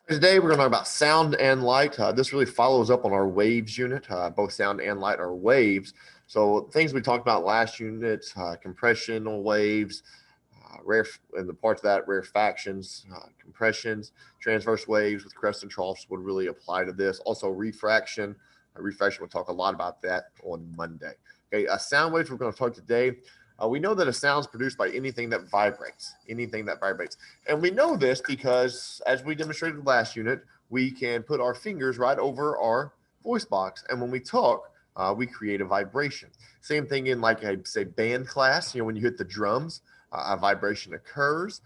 Today, we're going to talk about sound and light. This really follows up on our waves unit. Both sound and light are waves. So things we talked about last unit, compressional waves, rare and the parts of that, rarefactions, compressions, transverse waves with crests and troughs would really apply to this. Also refraction. Refraction, we'll talk a lot about that on Monday. Okay, sound waves we're going to talk today. We know that a sound is produced by anything that vibrates, And we know this because, as we demonstrated last unit, we can put our fingers right over our voice box. And when we talk, we create a vibration. Same thing in, like, say, band class. When you hit the drums, a vibration occurs.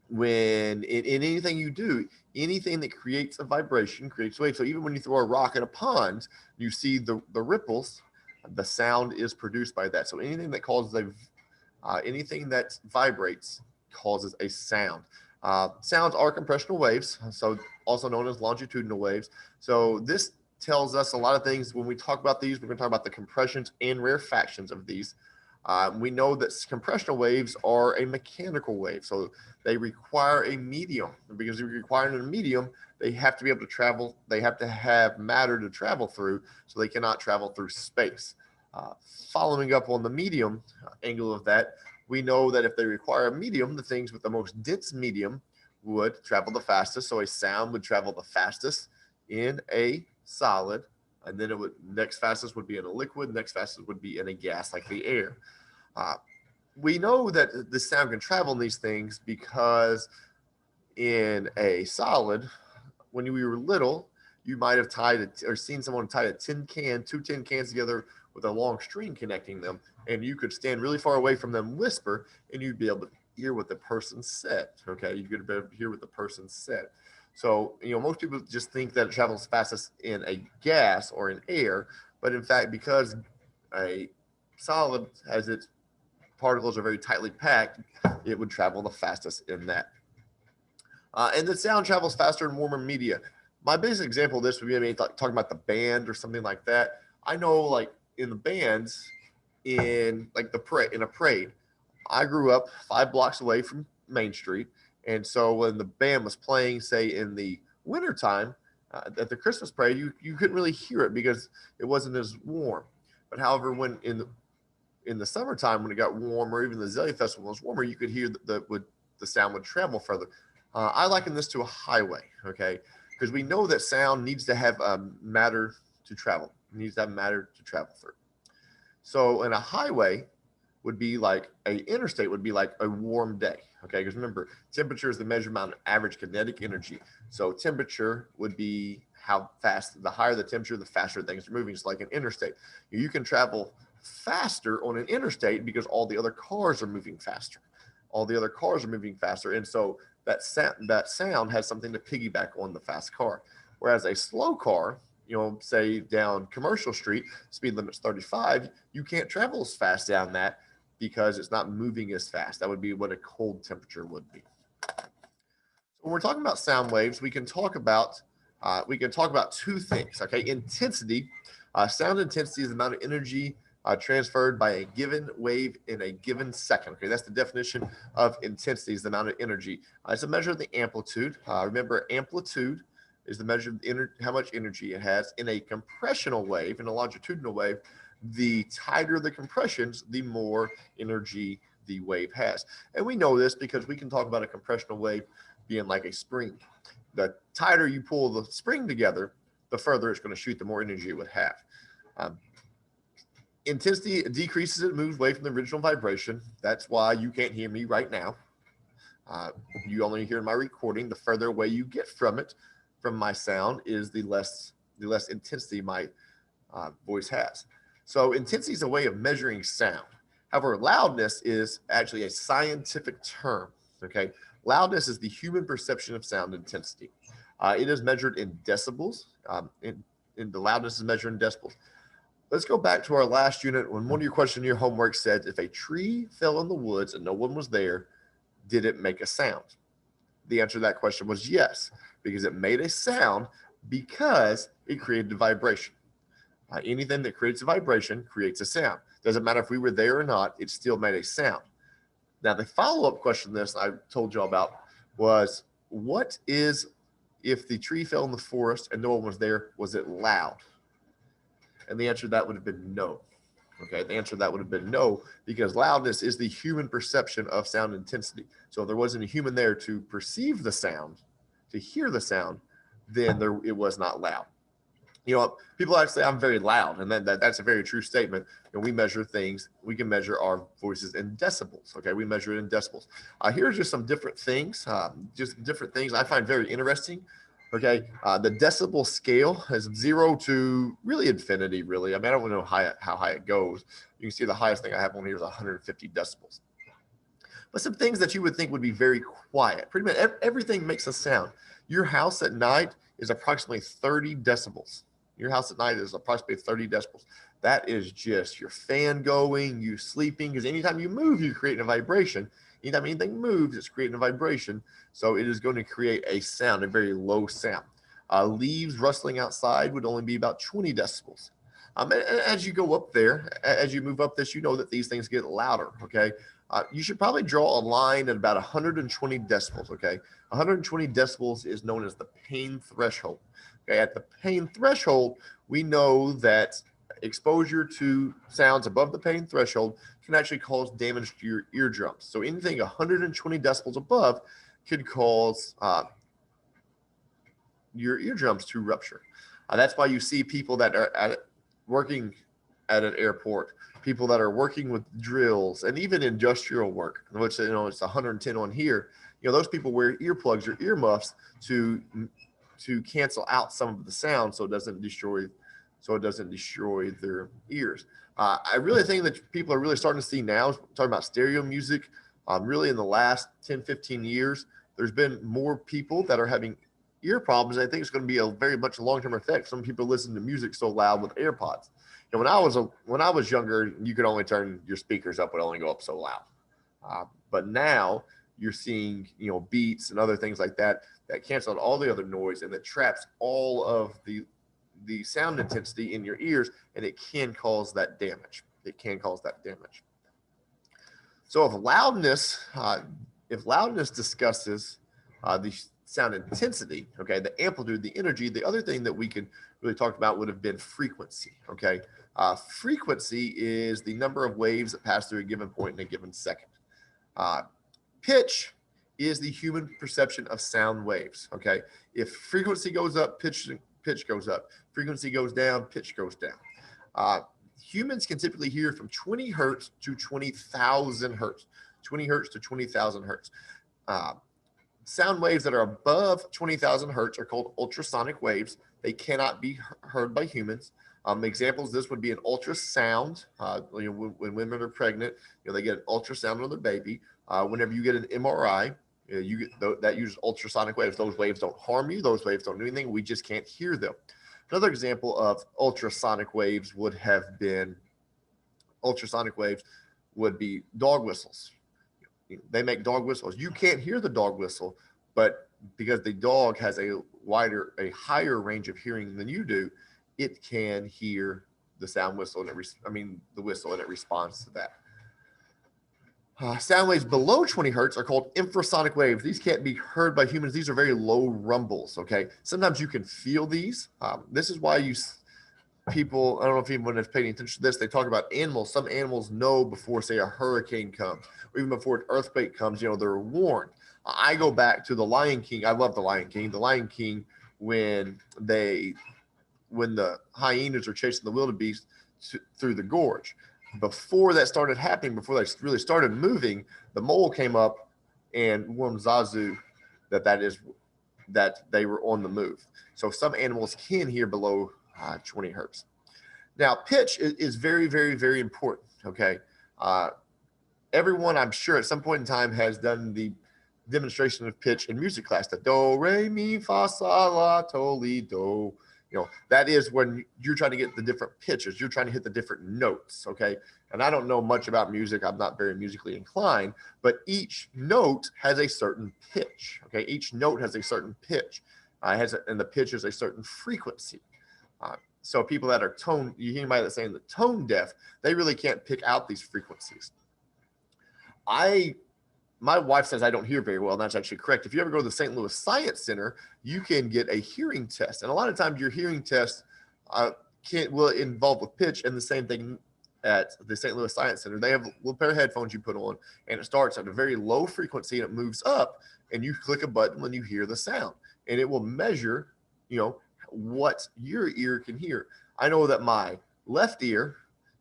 When in anything you do, anything that creates a vibration creates waves. So even when you throw a rock in a pond, you see the ripples. The sound is produced by that. So anything that causes anything that vibrates causes a sound. Sounds are compressional waves, so also known as longitudinal waves. So this tells us a lot of things. When we talk about these, we're going to talk about the compressions and rarefactions of these. We know that compressional waves are a mechanical wave, so they require a medium. Because if you're requiring a medium, they have to be able to travel. They have to have matter to travel through, so they cannot travel through space. Following up on the medium angle of that, we know that if they require a medium, the things with the most dense medium would travel the fastest. So a sound would travel the fastest in a solid, and then it would next fastest would be in a liquid, next fastest would be in a gas like the air. We know that the sound can travel in these things because in a solid, when we were little, you might have tied it or seen someone tie two tin cans together with a long string connecting them, and you could stand really far away from them, whisper, and you'd be able to hear what the person said. Okay, you could be able to hear what the person said. So, most people just think that it travels fastest in a gas or in air, but in fact, because a solid has its particles are very tightly packed, it would travel the fastest in that. And the sound travels faster in warmer media. My basic example of this would be maybe talking about the band or something like that. I know, like, in the bands, in like in a parade, I grew up 5 blocks away from Main Street, and so when the band was playing, say in the wintertime, at the Christmas parade, you couldn't really hear it because it wasn't as warm. But however, when in the summertime, when it got warmer, or even the Azalea Festival was warmer, you could hear the sound would travel further. I liken this to a highway, okay? Because we know that sound needs to have matter to travel. It needs to have matter to travel through. So in a highway would be like a interstate would be like a warm day, okay? Because remember, temperature is the measurement of average kinetic energy. So temperature would be how fast. The higher the temperature, the faster things are moving. It's like an interstate. You can travel faster on an interstate because all the other cars are moving faster. And so that sound has something to piggyback on the fast car. Whereas a slow car, say down Commercial Street, speed limit's 35, you can't travel as fast down that because it's not moving as fast. That would be what a cold temperature would be. So when we're talking about sound waves, we can talk about two things. Okay, intensity. Sound intensity is the amount of energy transferred by a given wave in a given second. Okay, that's the definition of intensity, is the amount of energy. It's a measure of the amplitude. Remember, amplitude is the measure of how much energy it has. In a compressional wave, in a longitudinal wave, the tighter the compressions, the more energy the wave has. And we know this because we can talk about a compressional wave being like a spring. The tighter you pull the spring together, the further it's going to shoot, the more energy it would have. Intensity decreases, it moves away from the original vibration. That's why you can't hear me right now. You only hear my recording. The further away you get from it, from my sound, is the less intensity my voice has. So intensity is a way of measuring sound. However, loudness is actually a scientific term. Okay, loudness is the human perception of sound intensity. It is measured in decibels. In the loudness is measured in decibels. Let's go back to our last unit when one of your questions in your homework said, if a tree fell in the woods and no one was there, did it make a sound? The answer to that question was yes, because it made a sound because it created a vibration. Anything that creates a vibration creates a sound. Doesn't matter if we were there or not, it still made a sound. Now, the follow-up question this I told you about was, what is, if the tree fell in the forest and no one was there, was it loud? And the answer to that would have been no. Okay, the answer to that would have been no, because loudness is the human perception of sound intensity. So if there wasn't a human there to perceive the sound, to hear the sound, then it was not loud. People actually say I'm very loud, and that's a very true statement. We measure things. We can measure our voices in decibels. Okay, we measure it in decibels. Here's just some different things, I find very interesting. Okay, the decibel scale is 0 to really infinity. Really, I mean, I don't know how high it goes. You can see the highest thing I have on here is 150 decibels. But some things that you would think would be very quiet. Pretty much everything makes a sound. Your house at night is approximately 30 decibels. Your house at night is approximately 30 decibels. That is just your fan going, you sleeping, because anytime you move, you're creating a vibration. Anytime anything moves, it's creating a vibration. So it is going to create a sound, a very low sound. Leaves rustling outside would only be about 20 decibels. As you go up there, as you move up this, you know that these things get louder, okay? You should probably draw a line at about 120 decibels, okay? 120 decibels is known as the pain threshold. Okay, at the pain threshold, we know that exposure to sounds above the pain threshold can actually cause damage to your eardrums. So anything 120 decibels above could cause your eardrums to rupture. That's why you see people that are working at an airport, people that are working with drills, and even industrial work, which it's 110 on here. Those people wear earplugs or earmuffs to cancel out some of the sound, so it doesn't destroy their ears. I really think that people are really starting to see now, talking about stereo music, really in the last 10, 15 years, there's been more people that are having ear problems. I think it's going to be a very much long-term effect. Some people listen to music so loud with AirPods. When I was younger, you could only turn your speakers up; would only go up so loud. But now you're seeing, beats and other things like that cancel out all the other noise, and that traps all of the sound intensity in your ears, and it can cause that damage. So if loudness discusses the sound intensity, okay, the amplitude, the energy, the other thing that we could really talk about would have been frequency, okay? Frequency is the number of waves that pass through a given point in a given second. Pitch is the human perception of sound waves, okay? If frequency goes up, pitch goes up. Frequency goes down, pitch goes down. Humans can typically hear from 20 hertz to 20,000 hertz. 20 hertz to 20,000 hertz. Sound waves that are above 20,000 hertz are called ultrasonic waves. They cannot be heard by humans. Examples of this would be an ultrasound. When women are pregnant, they get an ultrasound on their baby. Whenever you get an MRI, that uses ultrasonic waves. Those waves don't harm you. Those waves don't do anything. We just can't hear them. Another example of ultrasonic waves would be dog whistles. They make dog whistles. You can't hear the dog whistle, but because the dog has a higher range of hearing than you do, it can hear the sound whistle and the whistle, and it responds to that. Sound waves below 20 hertz are called infrasonic waves. These can't be heard by humans. These are very low rumbles, okay? Sometimes you can feel these. This is why people, I don't know if anyone has paid attention to this, they talk about animals. Some animals know before, say, a hurricane comes, or even before an earthquake comes, they're warned. I go back to The Lion King. I love The Lion King. The Lion King, when the hyenas are chasing the wildebeest through the gorge. Before that started happening, before they really started moving, the mole came up and warned Zazu that they were on the move. So some animals can hear below 20 hertz. Now, pitch is very, very, very important, okay? Everyone, I'm sure, at some point in time has done the demonstration of pitch in music class, the do, re, mi, fa, sol, la, to, li, do. That is when you're trying to get the different pitches. You're trying to hit the different notes, okay? And I don't know much about music. I'm not very musically inclined, but each note has a certain pitch, okay? Each note has a certain pitch, and the pitch is a certain frequency. So people that are you hear anybody that's saying the tone deaf, they really can't pick out these frequencies. my wife says I don't hear very well, and that's actually correct. If you ever go to the St. Louis Science Center, you can get a hearing test, and a lot of times your hearing test will involve with pitch, and the same thing at the St. Louis Science Center. They have a little pair of headphones you put on, and it starts at a very low frequency, and it moves up, and you click a button when you hear the sound, and it will measure, what your ear can hear. I know that my left ear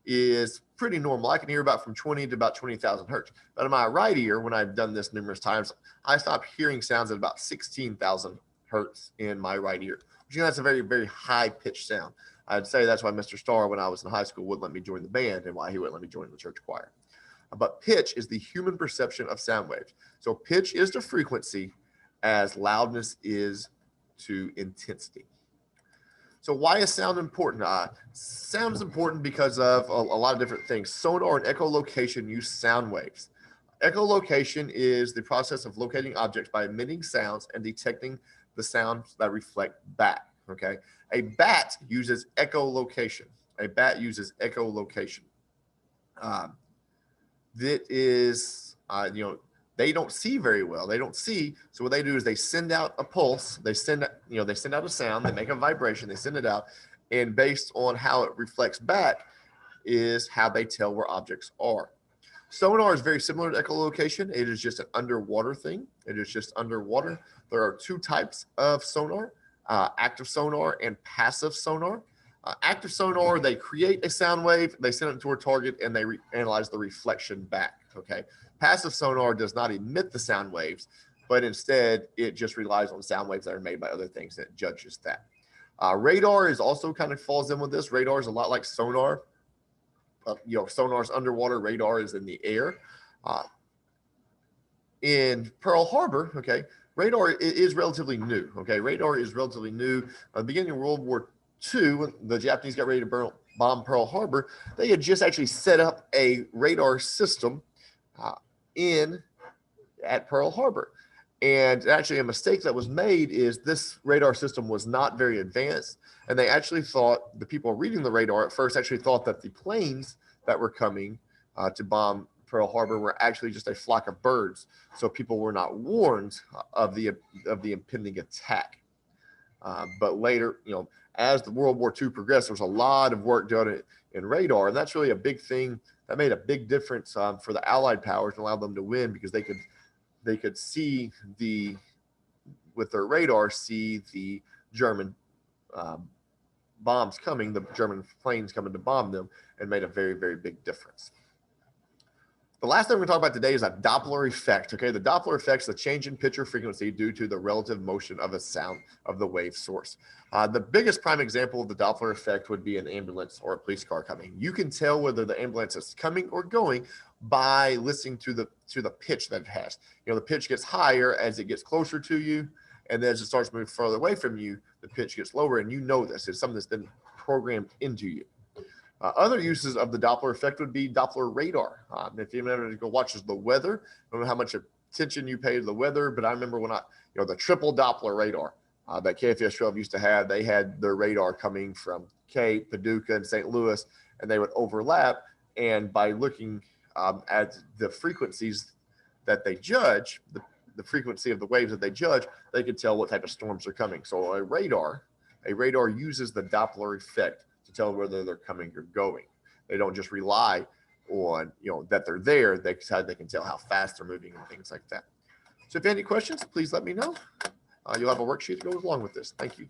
is pretty normal. I can hear about from 20 to about 20,000 hertz. But in my right ear, when I've done this numerous times, I stop hearing sounds at about 16,000 hertz in my right ear, which that's a very, very high pitched sound. I'd say that's why Mr. Starr, when I was in high school, wouldn't let me join the band and why he wouldn't let me join the church choir. But pitch is the human perception of sound waves. So pitch is to frequency as loudness is to intensity. So why is sound important? Sound is important because of a lot of different things. Sonar and echolocation use sound waves. Echolocation is the process of locating objects by emitting sounds and detecting the sounds that reflect back. Okay. A bat uses echolocation. That is, they don't see very well. They don't see. So what they do is they send out a pulse. They send out a sound. They make a vibration. They send it out. And based on how it reflects back is how they tell where objects are. Sonar is very similar to echolocation. It is just an underwater thing. It is just underwater. There are two types of sonar, active sonar and passive sonar. Active sonar, they create a sound wave, they send it to a target, and they analyze the reflection back, okay? Passive sonar does not emit the sound waves, but instead it just relies on sound waves that are made by other things that judges that. Radar is also kind of falls in with this. Radar is a lot like sonar. Sonar's underwater, radar is in the air. In Pearl Harbor, okay, radar is relatively new, okay? Radar is relatively new. At the beginning of World War II, when the Japanese got ready to bomb Pearl Harbor, they had just actually set up a radar system at Pearl Harbor. And actually a mistake that was made is this radar system was not very advanced. And they actually thought, the people reading the radar at first actually thought that the planes that were coming to bomb Pearl Harbor were actually just a flock of birds. So people were not warned of the impending attack. But later, as the World War II progressed, there was a lot of work done in radar. And that's really a big thing that made a big difference for the Allied powers and allowed them to win, because they could see with their radar, see the German bombs coming, the German planes coming to bomb them, and made a very, very big difference. The last thing we're going to talk about today is a Doppler effect. Okay, the Doppler effect is the change in pitch or frequency due to the relative motion of a sound of the wave source. The biggest prime example of the Doppler effect would be an ambulance or a police car coming. You can tell whether the ambulance is coming or going by listening to the pitch that it has. The pitch gets higher as it gets closer to you, and then as it starts moving further away from you, the pitch gets lower, and this. It's something that's been programmed into you. Other uses of the Doppler effect would be Doppler radar. If you ever go watch the weather, I don't know how much attention you pay to the weather, but I remember when the triple Doppler radar that KFS 12 used to have, they had their radar coming from Cape, Paducah, and St. Louis, and they would overlap. And by looking at the frequencies that they judge, the frequency of the waves that they judge, they could tell what type of storms are coming. So a radar uses the Doppler effect to tell whether they're coming or going. They don't just rely on that they're there. They can tell how fast they're moving and things like that. So if you have any questions, please let me know. You'll have a worksheet that goes along with this. Thank you.